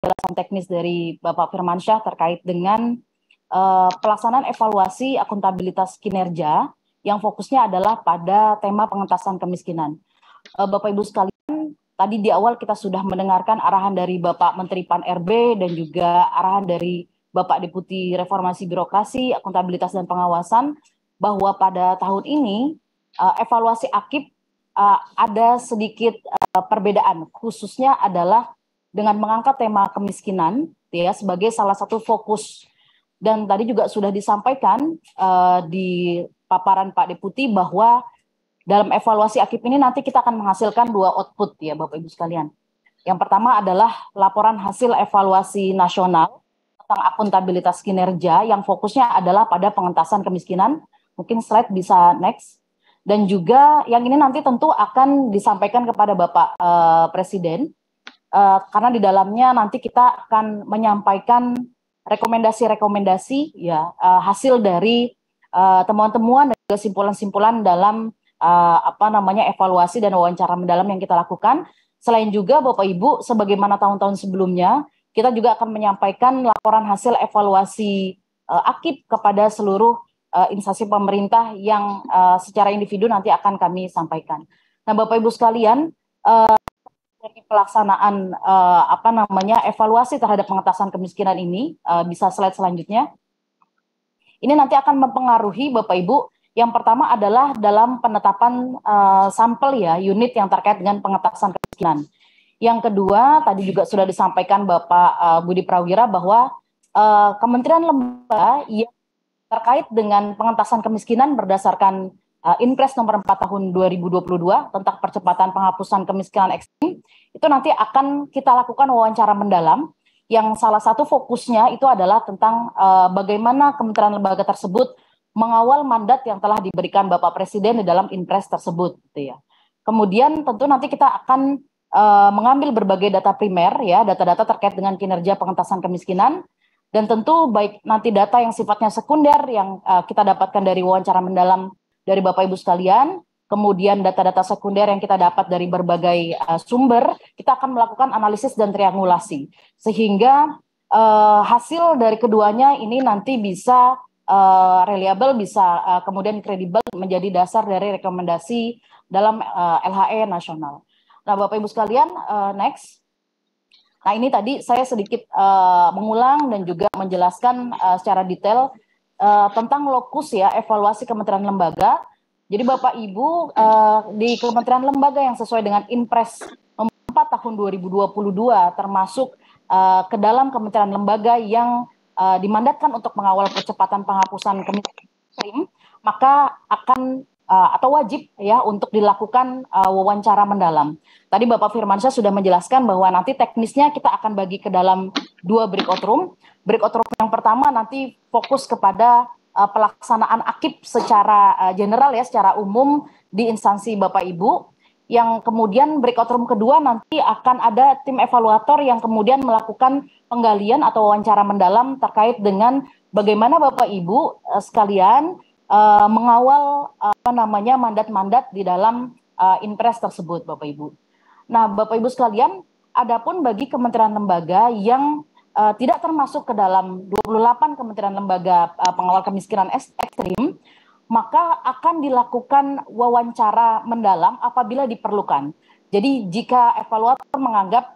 penjelasan teknis dari Bapak Firmansyah terkait dengan pelaksanaan evaluasi akuntabilitas kinerja yang fokusnya adalah pada tema pengentasan kemiskinan. Bapak Ibu sekalian, tadi di awal kita sudah mendengarkan arahan dari Bapak Menteri Pan-RB dan juga arahan dari Bapak Deputi Reformasi Birokrasi, Akuntabilitas dan Pengawasan bahwa pada tahun ini evaluasi AKIP ada sedikit perbedaan, khususnya adalah dengan mengangkat tema kemiskinan ya sebagai salah satu fokus. Dan tadi juga sudah disampaikan di paparan Pak Deputi bahwa dalam evaluasi AKIP ini nanti kita akan menghasilkan 2 output ya Bapak Ibu sekalian. Yang pertama adalah laporan hasil evaluasi nasional tentang akuntabilitas kinerja yang fokusnya adalah pada pengentasan kemiskinan. Mungkin slide bisa next. Dan juga yang ini nanti tentu akan disampaikan kepada Bapak Presiden karena di dalamnya nanti kita akan menyampaikan rekomendasi-rekomendasi ya hasil dari temuan-temuan dan juga simpulan-simpulan dalam evaluasi dan wawancara mendalam yang kita lakukan. Selain juga Bapak Ibu, sebagaimana tahun-tahun sebelumnya, kita juga akan menyampaikan laporan hasil evaluasi AKIP kepada seluruh instansi pemerintah yang secara individu nanti akan kami sampaikan. Nah, Bapak Ibu sekalian, dari pelaksanaan evaluasi terhadap pengentasan kemiskinan ini, bisa slide selanjutnya. Ini nanti akan mempengaruhi Bapak Ibu. Yang pertama adalah dalam penetapan sampel ya unit yang terkait dengan pengentasan kemiskinan. Yang kedua, tadi juga sudah disampaikan Bapak Budi Prawira bahwa kementerian lembaga yang terkait dengan pengentasan kemiskinan berdasarkan Inpres nomor 4 tahun 2022 tentang percepatan penghapusan kemiskinan ekstrim, itu nanti akan kita lakukan wawancara mendalam yang salah satu fokusnya itu adalah tentang bagaimana kementerian lembaga tersebut mengawal mandat yang telah diberikan Bapak Presiden di dalam Inpres tersebut, gitu ya. Kemudian tentu nanti kita akan mengambil berbagai data primer ya, data-data terkait dengan kinerja pengentasan kemiskinan. Dan tentu baik nanti data yang sifatnya sekunder yang kita dapatkan dari wawancara mendalam dari Bapak Ibu sekalian, kemudian data-data sekunder yang kita dapat dari berbagai sumber, kita akan melakukan analisis dan triangulasi. Sehingga hasil dari keduanya ini nanti bisa reliable, bisa kemudian kredibel menjadi dasar dari rekomendasi dalam LHE nasional. Nah, Bapak Ibu sekalian, next. Nah, ini tadi saya sedikit mengulang dan juga menjelaskan secara detail tentang lokus ya evaluasi kementerian lembaga. Jadi Bapak Ibu di kementerian lembaga yang sesuai dengan Inpres nomor 4 tahun 2022 termasuk ke dalam kementerian lembaga yang dimandatkan untuk mengawal percepatan penghapusan kemiskinan, maka akan atau wajib ya untuk dilakukan wawancara mendalam. Tadi Bapak Firmansyah sudah menjelaskan bahwa nanti teknisnya kita akan bagi ke dalam 2 breakout room. Breakout room yang pertama nanti fokus kepada pelaksanaan AKIP secara general ya, secara umum di instansi Bapak Ibu. Yang kemudian breakout room kedua nanti akan ada tim evaluator yang kemudian melakukan penggalian atau wawancara mendalam terkait dengan bagaimana Bapak Ibu sekalian mengawal mandat-mandat di dalam Inpres tersebut, Bapak Ibu. Nah, Bapak Ibu sekalian, adapun bagi kementerian lembaga yang tidak termasuk ke dalam 28 kementerian lembaga pengawal kemiskinan ekstrim, maka akan dilakukan wawancara mendalam apabila diperlukan. Jadi jika evaluator menganggap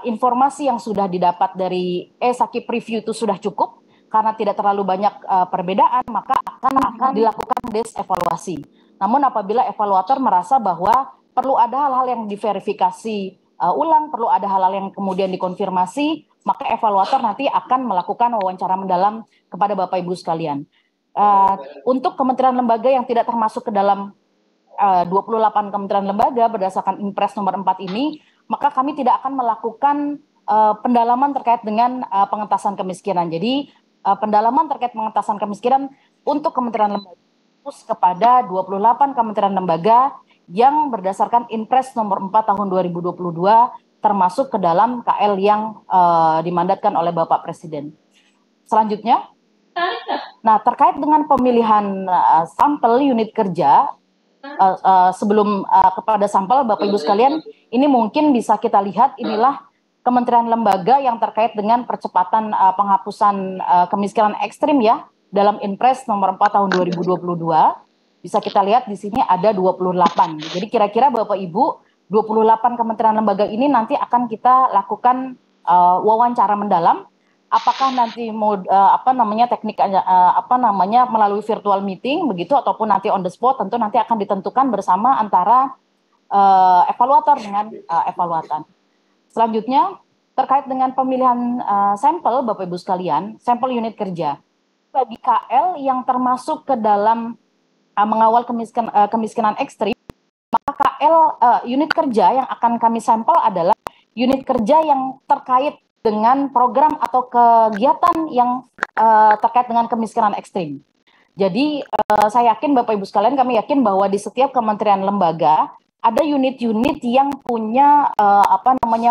informasi yang sudah didapat dari SAKIP review itu sudah cukup, karena tidak terlalu banyak perbedaan, maka akan dilakukan desevaluasi. Namun apabila evaluator merasa bahwa perlu ada hal-hal yang diverifikasi ulang, perlu ada hal-hal yang kemudian dikonfirmasi, maka evaluator nanti akan melakukan wawancara mendalam kepada Bapak Ibu sekalian. Untuk kementerian lembaga yang tidak termasuk ke dalam 28 kementerian lembaga berdasarkan Inpres nomor 4 ini, maka kami tidak akan melakukan pendalaman terkait dengan pengentasan kemiskinan. Jadi pendalaman terkait pengentasan kemiskinan untuk kementerian lembaga fokus kepada 28 kementerian lembaga yang berdasarkan Inpres nomor 4 tahun 2022 termasuk ke dalam KL yang dimandatkan oleh Bapak Presiden. Selanjutnya, nah terkait dengan pemilihan sampel unit kerja, sebelum kepada sampel Bapak Ibu sekalian, ini mungkin bisa kita lihat inilah kementerian lembaga yang terkait dengan percepatan penghapusan kemiskinan ekstrim ya dalam Inpres nomor 4 tahun 2022. Bisa kita lihat di sini ada 28. Jadi kira-kira Bapak Ibu 28 kementerian lembaga ini nanti akan kita lakukan wawancara mendalam. Apakah nanti mau teknik melalui virtual meeting begitu ataupun nanti on the spot, tentu nanti akan ditentukan bersama antara evaluator dengan evaluatan. Selanjutnya terkait dengan pemilihan sampel Bapak Ibu sekalian, sampel unit kerja bagi KL yang termasuk ke dalam mengawal kemiskinan ekstrim, maka KL unit kerja yang akan kami sampel adalah unit kerja yang terkait dengan program atau kegiatan yang terkait dengan kemiskinan ekstrim. Jadi saya yakin Bapak Ibu sekalian, kami yakin bahwa di setiap kementerian lembaga ada unit-unit yang punya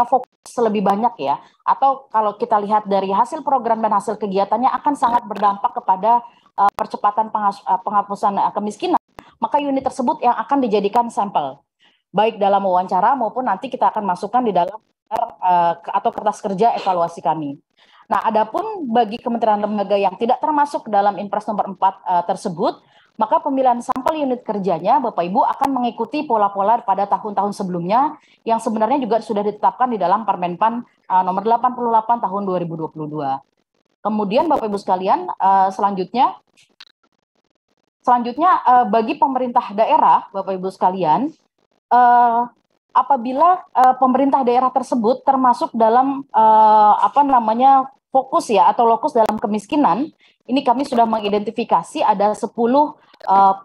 fokus lebih banyak ya. Atau kalau kita lihat dari hasil program dan hasil kegiatannya akan sangat berdampak kepada percepatan penghapusan kemiskinan, maka unit tersebut yang akan dijadikan sampel. Baik dalam wawancara maupun nanti kita akan masukkan di dalam atau kertas kerja evaluasi kami. Nah, adapun bagi kementerian lembaga yang tidak termasuk dalam Inpres nomor 4 tersebut, maka pemilihan sampel unit kerjanya Bapak Ibu akan mengikuti pola-pola pada tahun-tahun sebelumnya yang sebenarnya juga sudah ditetapkan di dalam Permenpan nomor 88 tahun 2022. Kemudian Bapak Ibu sekalian, selanjutnya bagi pemerintah daerah Bapak Ibu sekalian, apabila pemerintah daerah tersebut termasuk dalam fokus ya atau lokus dalam kemiskinan, ini kami sudah mengidentifikasi ada 10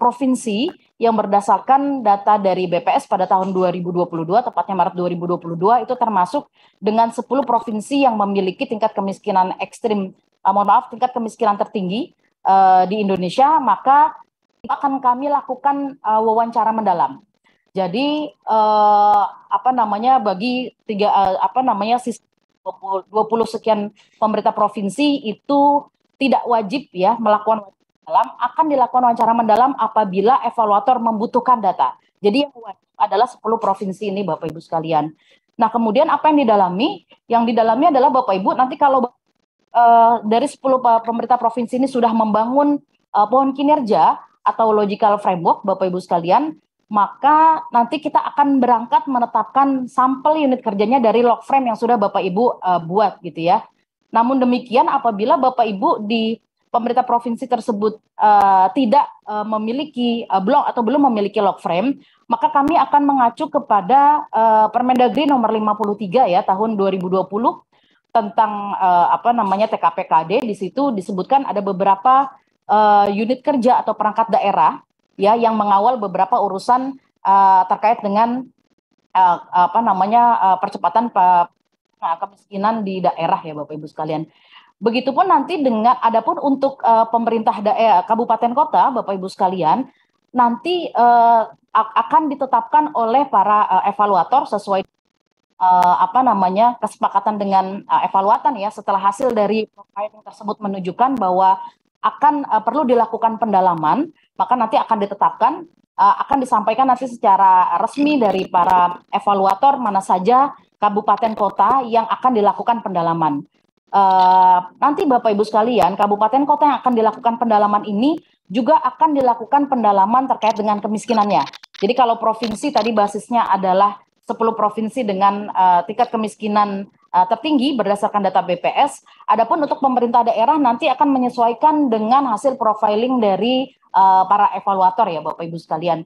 provinsi yang berdasarkan data dari BPS pada tahun 2022, tepatnya Maret 2022, itu termasuk dengan 10 provinsi yang memiliki tingkat kemiskinan ekstrim, tingkat kemiskinan tertinggi di Indonesia, maka akan kami lakukan wawancara mendalam. Jadi bagi 20 sekian pemerintah provinsi itu tidak wajib ya melakukan wawancara mendalam, akan dilakukan wawancara mendalam apabila evaluator membutuhkan data. Jadi yang wajib adalah 10 provinsi ini Bapak Ibu sekalian. Nah, kemudian apa yang didalami? Yang didalami adalah Bapak Ibu nanti kalau dari 10 pemerintah provinsi ini sudah membangun pohon kinerja atau logical framework Bapak Ibu sekalian, maka nanti kita akan berangkat menetapkan sampel unit kerjanya dari log frame yang sudah Bapak Ibu buat gitu ya. Namun demikian apabila Bapak Ibu di pemerintah provinsi tersebut tidak memiliki belum memiliki log frame, maka kami akan mengacu kepada Permendagri nomor 53 ya tahun 2020 tentang TKPKD. Di situ disebutkan ada beberapa unit kerja atau perangkat daerah ya yang mengawal beberapa urusan terkait dengan percepatan kemiskinan di daerah ya Bapak Ibu sekalian. Begitupun nanti dengan adapun untuk pemerintah kabupaten kota Bapak Ibu sekalian nanti akan ditetapkan oleh para evaluator sesuai kesepakatan dengan evaluatan ya setelah hasil dari profiling tersebut menunjukkan bahwa akan perlu dilakukan pendalaman, maka nanti akan ditetapkan, akan disampaikan nanti secara resmi dari para evaluator mana saja kabupaten kota yang akan dilakukan pendalaman. Nanti Bapak Ibu sekalian, kabupaten kota yang akan dilakukan pendalaman ini juga akan dilakukan pendalaman terkait dengan kemiskinannya. Jadi kalau provinsi tadi basisnya adalah 10 provinsi dengan tingkat kemiskinan tertinggi berdasarkan data BPS. Adapun untuk pemerintah daerah nanti akan menyesuaikan dengan hasil profiling dari para evaluator ya Bapak Ibu sekalian.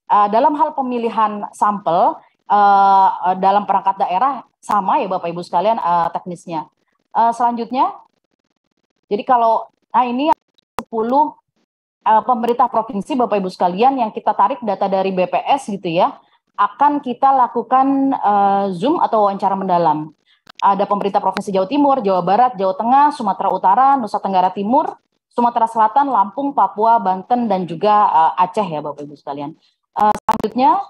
Dalam hal pemilihan sampel dalam perangkat daerah sama ya Bapak Ibu sekalian teknisnya. Selanjutnya, jadi kalau ini 10 pemerintah provinsi Bapak Ibu sekalian yang kita tarik data dari BPS gitu ya, akan kita lakukan Zoom atau wawancara mendalam. Ada pemerintah Provinsi Jawa Timur, Jawa Barat, Jawa Tengah, Sumatera Utara, Nusa Tenggara Timur, Sumatera Selatan, Lampung, Papua, Banten, dan juga Aceh ya Bapak Ibu sekalian. Selanjutnya,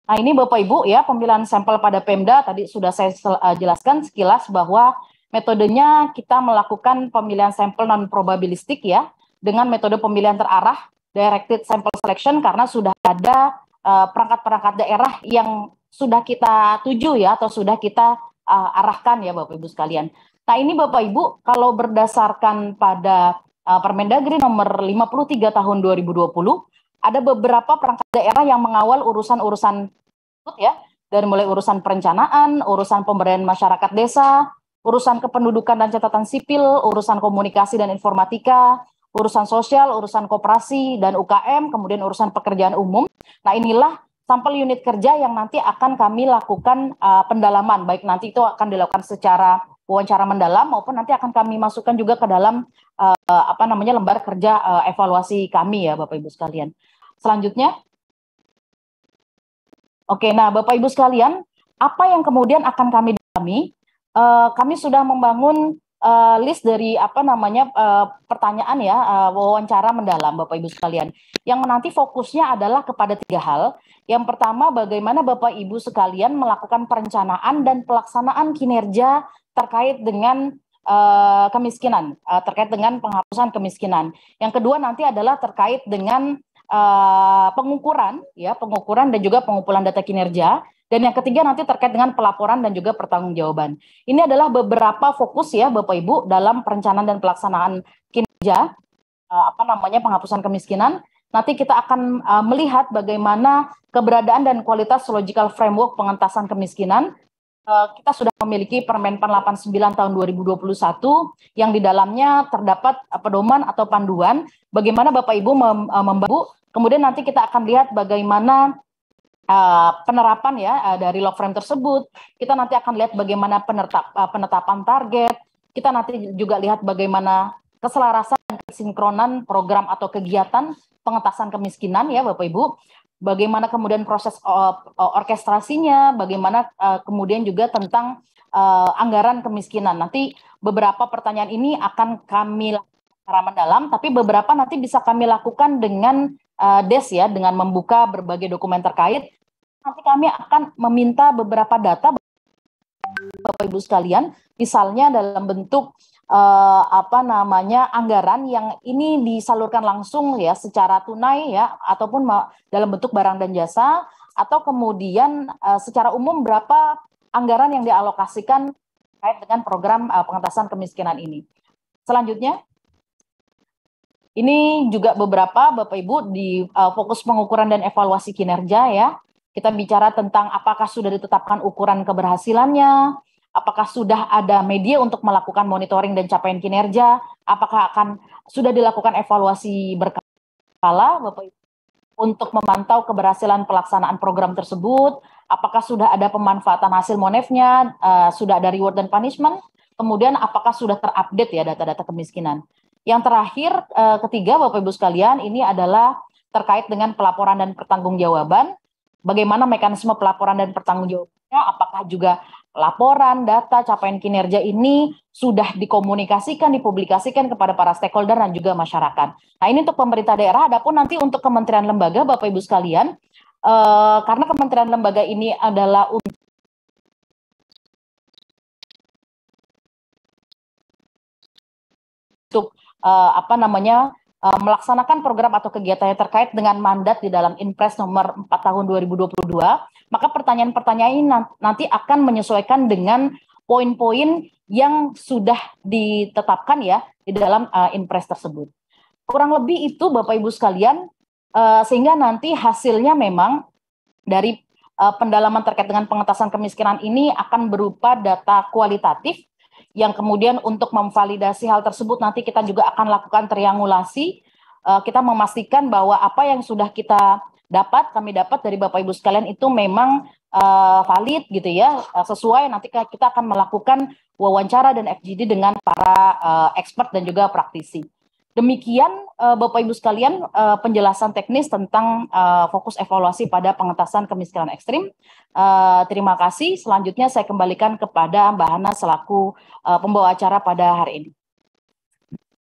nah ini Bapak Ibu ya pemilihan sampel pada Pemda, tadi sudah saya jelaskan sekilas bahwa metodenya kita melakukan pemilihan sampel non-probabilistik ya, dengan metode pemilihan terarah, directed sample selection, karena sudah ada perangkat-perangkat daerah yang sudah kita tuju ya atau sudah kita arahkan ya Bapak Ibu sekalian. Nah ini Bapak Ibu, kalau berdasarkan pada Permendagri nomor 53 tahun 2020, ada beberapa perangkat daerah yang mengawal urusan-urusan ya, dari mulai urusan perencanaan, urusan pemberdayaan masyarakat desa, urusan kependudukan dan catatan sipil, urusan komunikasi dan informatika, urusan sosial, urusan koperasi dan UKM, kemudian urusan pekerjaan umum. Nah inilah sampel unit kerja yang nanti akan kami lakukan pendalaman, baik nanti itu akan dilakukan secara wawancara mendalam maupun nanti akan kami masukkan juga ke dalam lembar kerja evaluasi kami ya Bapak Ibu sekalian. Selanjutnya, oke, nah Bapak Ibu sekalian, apa yang kemudian akan kami dalami? Kami sudah membangun list dari pertanyaan ya, wawancara mendalam Bapak Ibu sekalian. Yang nanti fokusnya adalah kepada 3 hal. Yang pertama, bagaimana Bapak Ibu sekalian melakukan perencanaan dan pelaksanaan kinerja terkait dengan kemiskinan, terkait dengan penghapusan kemiskinan. Yang kedua nanti adalah terkait dengan pengukuran dan juga pengumpulan data kinerja. Dan yang ketiga nanti terkait dengan pelaporan dan juga pertanggungjawaban. Ini adalah beberapa fokus ya Bapak Ibu dalam perencanaan dan pelaksanaan kinerja penghapusan kemiskinan. Nanti kita akan melihat bagaimana keberadaan dan kualitas logical framework pengentasan kemiskinan. Kita sudah memiliki Permen 89 tahun 2021 yang di dalamnya terdapat pedoman atau panduan bagaimana Bapak Ibu membantu. Kemudian nanti kita akan lihat bagaimana penerapan ya dari log frame tersebut. Kita nanti akan lihat bagaimana penetapan target. Kita nanti juga lihat bagaimana keselarasan dan kesinkronan program atau kegiatan pengentasan kemiskinan ya Bapak Ibu. Bagaimana kemudian proses orkestrasinya, bagaimana kemudian juga tentang anggaran kemiskinan. Nanti beberapa pertanyaan ini akan kami lakukan secara mendalam, tapi beberapa nanti bisa kami lakukan dengan DES ya, dengan membuka berbagai dokumen terkait. Nanti kami akan meminta beberapa data Bapak Ibu sekalian, misalnya dalam bentuk anggaran yang ini disalurkan langsung ya secara tunai ya ataupun dalam bentuk barang dan jasa, atau kemudian secara umum berapa anggaran yang dialokasikan terkait dengan program pengentasan kemiskinan ini. Selanjutnya, ini juga beberapa Bapak Ibu di fokus pengukuran dan evaluasi kinerja ya. Kita bicara tentang apakah sudah ditetapkan ukuran keberhasilannya, apakah sudah ada media untuk melakukan monitoring dan capaian kinerja, apakah sudah dilakukan evaluasi berkala Bapak Ibu untuk memantau keberhasilan pelaksanaan program tersebut, apakah sudah ada pemanfaatan hasil monefnya, sudah ada reward dan punishment, kemudian apakah sudah terupdate ya data-data kemiskinan. Yang terakhir, ketiga Bapak Ibu sekalian, ini adalah terkait dengan pelaporan dan pertanggungjawaban. Bagaimana mekanisme pelaporan dan pertanggungjawabannya, apakah juga laporan, data, capaian kinerja ini sudah dikomunikasikan, dipublikasikan kepada para stakeholder dan juga masyarakat. Nah ini untuk pemerintah daerah, adapun nanti untuk kementerian lembaga Bapak Ibu sekalian, karena kementerian lembaga ini adalah untuk melaksanakan program atau kegiatannya terkait dengan mandat di dalam Inpres nomor 4 tahun 2022, maka pertanyaan-pertanyaan ini nanti akan menyesuaikan dengan poin-poin yang sudah ditetapkan ya di dalam Inpres tersebut. Kurang lebih itu Bapak Ibu sekalian, sehingga nanti hasilnya memang dari pendalaman terkait dengan pengentasan kemiskinan ini akan berupa data kualitatif yang kemudian untuk memvalidasi hal tersebut nanti kita juga akan lakukan triangulasi. Kita memastikan bahwa apa yang sudah kami dapat dari Bapak Ibu sekalian itu memang valid gitu ya, sesuai. Nanti kita akan melakukan wawancara dan FGD dengan para expert dan juga praktisi. Demikian Bapak Ibu sekalian penjelasan teknis tentang fokus evaluasi pada pengentasan kemiskinan ekstrim. Terima kasih. Selanjutnya saya kembalikan kepada Mbak Hana selaku pembawa acara pada hari ini.